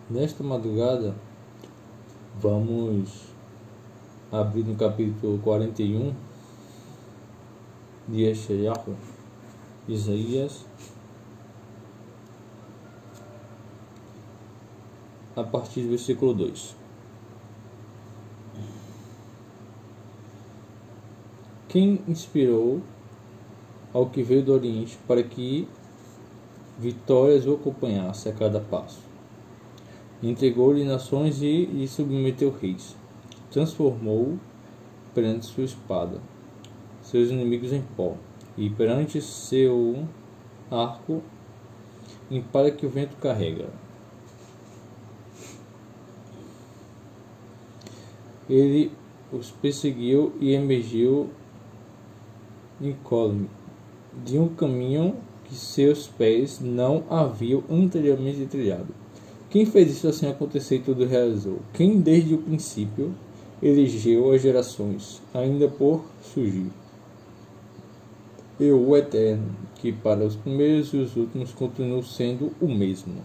Nesta madrugada, vamos abrir no capítulo 41 de Yeshayahu, Isaías, a partir do versículo 2. Quem inspirou ao que veio do Oriente para que vitórias o acompanhasse a cada passo? Entregou-lhe nações e lhe submeteu reis. Transformou perante sua espada seus inimigos em pó, e perante seu arco em palha que o vento carrega. Ele os perseguiu e emergiu incólume de um caminho que seus pés não haviam anteriormente trilhado. Quem fez isso assim acontecer e tudo realizou? Quem desde o princípio elegeu as gerações, ainda por surgir? Eu, o Eterno, que para os primeiros e os últimos continuo sendo o mesmo.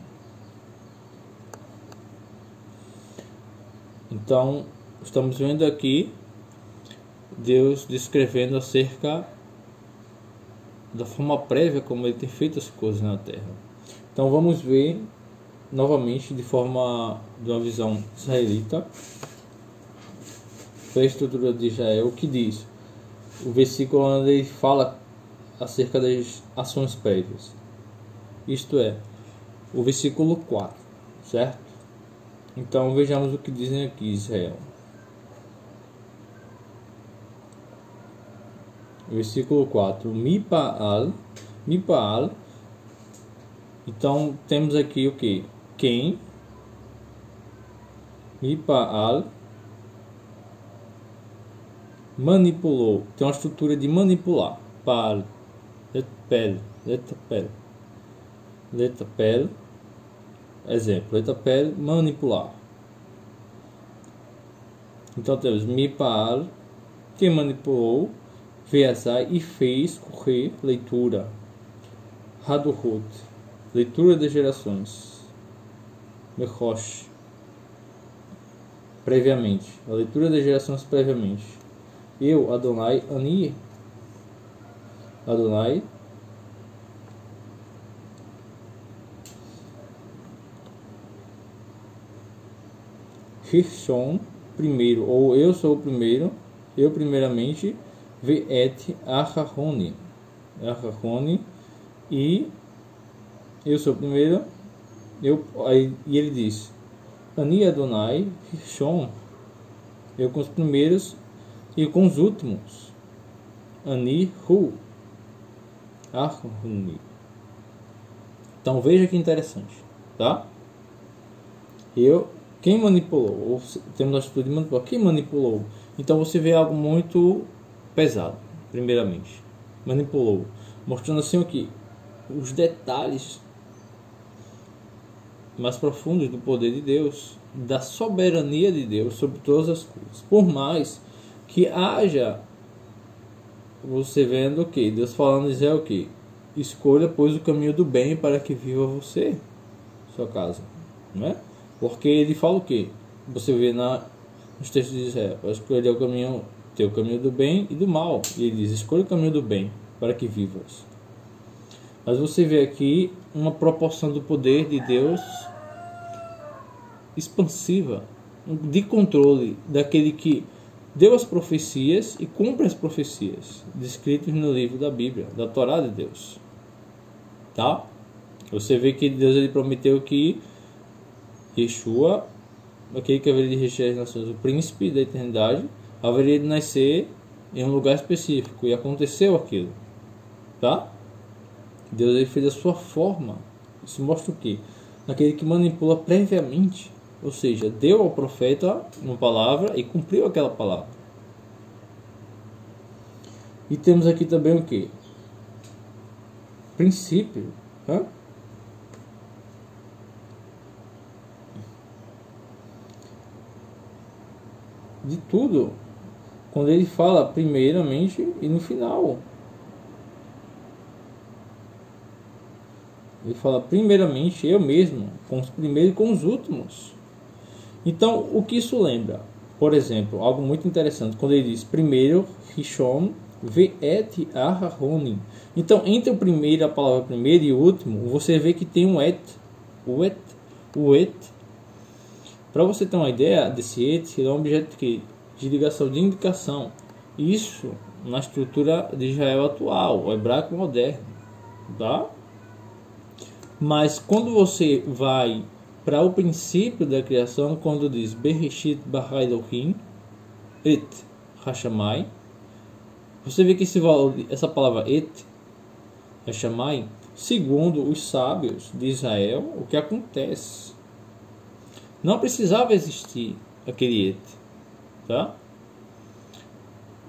Então, estamos vendo aqui Deus descrevendo acerca da forma prévia como ele tem feito as coisas na terra. Então vamos ver novamente de uma visão israelita a estrutura de Israel, o que diz o versículo onde ele fala acerca das ações prévias, isto é, o versículo 4, certo? Então vejamos o que dizem aqui Israel. Versículo 4, Mipaal. Então temos aqui o que? Quem? Mipaal manipulou. Tem uma estrutura de manipular. Paal, letapel. Exemplo, letapel, manipular. Então temos Mipaal, quem manipulou, Veazai, e fez correr leitura. Haduhut, leitura das gerações. Mechosh, previamente, a leitura das gerações previamente. Eu, Adonai, Ani, Adonai, Hirshon, primeiro, ou eu sou o primeiro, eu primeiramente, Ve'et Aharoni, e eu sou o primeiro, e ele diz, Ani Adonai, Hirshon, eu com os primeiros e com os últimos, Ani Hu, Aharoni. Então veja que interessante, tá? Quem manipulou? Ou temos a atitude de manipular. Quem manipulou? Então você vê algo muito pesado, primeiramente. Manipulou. Mostrando assim o que? Os detalhes mais profundos do poder de Deus, da soberania de Deus sobre todas as coisas. Por mais que haja, você vendo o que? Deus falando dizer o que? Escolha, pois, o caminho do bem para que viva você, sua casa, não é? Porque ele fala o que? Você vê nos textos de Israel, para escolher o caminho, ter o caminho do bem e do mal. E ele diz, escolha o caminho do bem para que vivas. Mas você vê aqui uma proporção do poder de Deus expansiva, de controle daquele que deu as profecias e cumpre as profecias descritas no livro da Bíblia, da Torá de Deus. Tá? Você vê que Deus ele prometeu que Yeshua, aquele que haveria de reger as nações, o príncipe da eternidade, haveria de nascer em um lugar específico, e aconteceu aquilo, tá? Deus ele fez a sua forma. Isso mostra o que? Aquele que manipula previamente, ou seja, deu ao profeta uma palavra e cumpriu aquela palavra. E temos aqui também o que? Princípio, tá? De tudo, quando ele fala primeiramente e no final. Ele fala, primeiramente, eu mesmo, com os primeiros e com os últimos. Então, o que isso lembra? Por exemplo, algo muito interessante, quando ele diz, primeiro, Rishon, Ve'et Aharonim. Então, entre o primeiro, a palavra primeiro e o último, você vê que tem um et. O et. Para você ter uma ideia desse et, ele é um objeto de ligação, de indicação. Isso na estrutura de Israel atual, o hebraico moderno. Tá? Mas quando você vai para o princípio da criação, quando diz Bereshit bara Elohim et Hashamai, você vê que essa palavra et Hashamai, segundo os sábios de Israel, o que acontece? Não precisava existir aquele et, tá?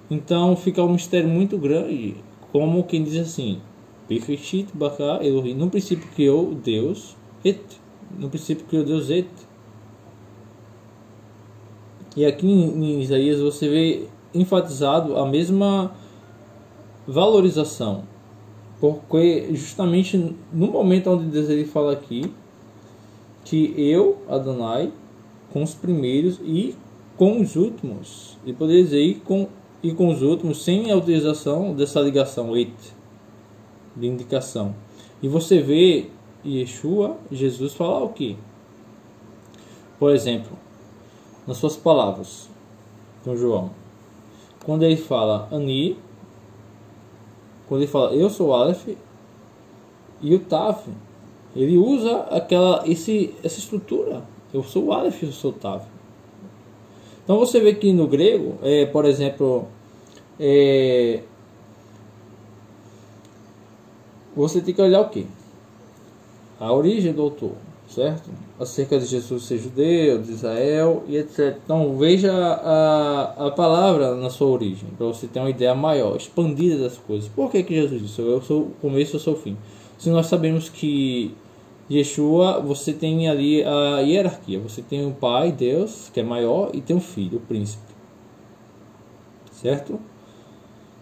Então fica um mistério muito grande, como quem diz assim, Bereshit bara Elohim, no princípio criou Deus et, no princípio criou Deus et. E aqui em Isaías você vê enfatizado a mesma valorização, porque justamente no momento onde Deus ele fala aqui que eu, Adonai, com os primeiros e com os últimos, e poderia dizer e com os últimos sem a utilização dessa ligação et, de indicação. E você vê Yeshua, Jesus, falar o que? Por exemplo, nas suas palavras com João, quando ele fala Ani, quando ele fala eu sou o Aleph e o Tav, ele usa essa estrutura, eu sou o Aleph, eu sou o Tav. Então você vê que no grego, por exemplo, você tem que olhar o que? A origem do autor, certo? Acerca de Jesus ser judeu, de Israel e etc. Então veja a palavra na sua origem, para você ter uma ideia maior, expandida das coisas. Por que Jesus disse, eu sou o começo, eu sou o fim? Se nós sabemos que Yeshua, você tem ali a hierarquia, você tem o Pai, Deus, que é maior, e tem o Filho, o Príncipe, certo?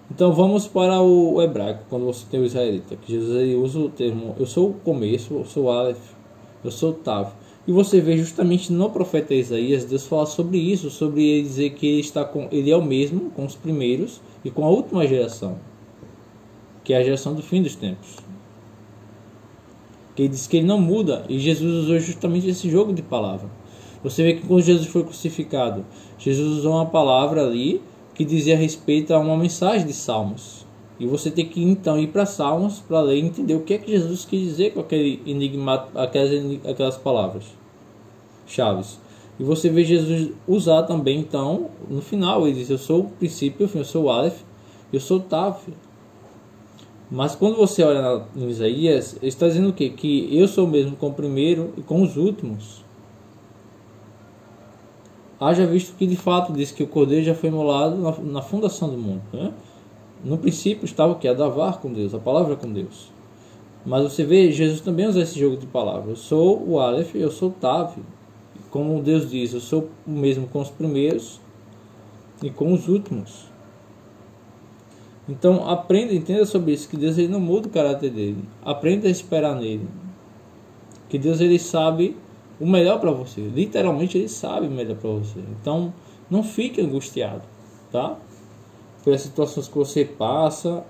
Então vamos para o hebraico, quando você tem o israelita, que Jesus ele usa o termo eu sou o começo, eu sou o Aleph, eu sou o Tav. E você vê justamente no profeta Isaías, Deus fala sobre isso, sobre ele dizer que ele é o mesmo com os primeiros e com a última geração, que é a geração do fim dos tempos. Que ele diz que ele não muda, e Jesus usou justamente esse jogo de palavra. Você vê que quando Jesus foi crucificado, Jesus usou uma palavra ali que dizia respeito a uma mensagem de Salmos. E você tem que então ir para Salmos para ler e entender o que é que Jesus quis dizer com aquele enigma, aquelas palavras chaves. E você vê Jesus usar também então, no final, ele diz, eu sou o princípio, eu sou o Aleph, eu sou o Tav. Mas quando você olha no Isaías, ele está dizendo o quê? Que eu sou o mesmo com o primeiro e com os últimos. Haja visto que de fato diz que o Cordeiro já foi imolado na fundação do mundo, né? No princípio estava o que? A davar com Deus, a palavra com Deus. Mas você vê, Jesus também usa esse jogo de palavras. Eu sou o Aleph, eu sou o Tav. Como Deus diz, eu sou o mesmo com os primeiros e com os últimos. Então aprenda, entenda sobre isso, que Deus ele não muda o caráter dele. Aprenda a esperar nele. Que Deus ele sabe o melhor para você. Literalmente ele sabe o melhor para você. Então não fique angustiado, tá? Pelas situações que você passa,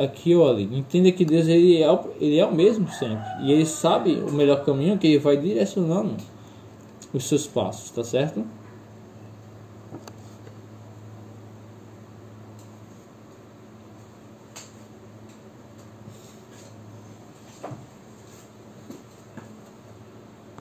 aqui ou ali. Entenda que Deus ele é o mesmo sempre. E ele sabe o melhor caminho, que ele vai direcionando os seus passos, tá certo?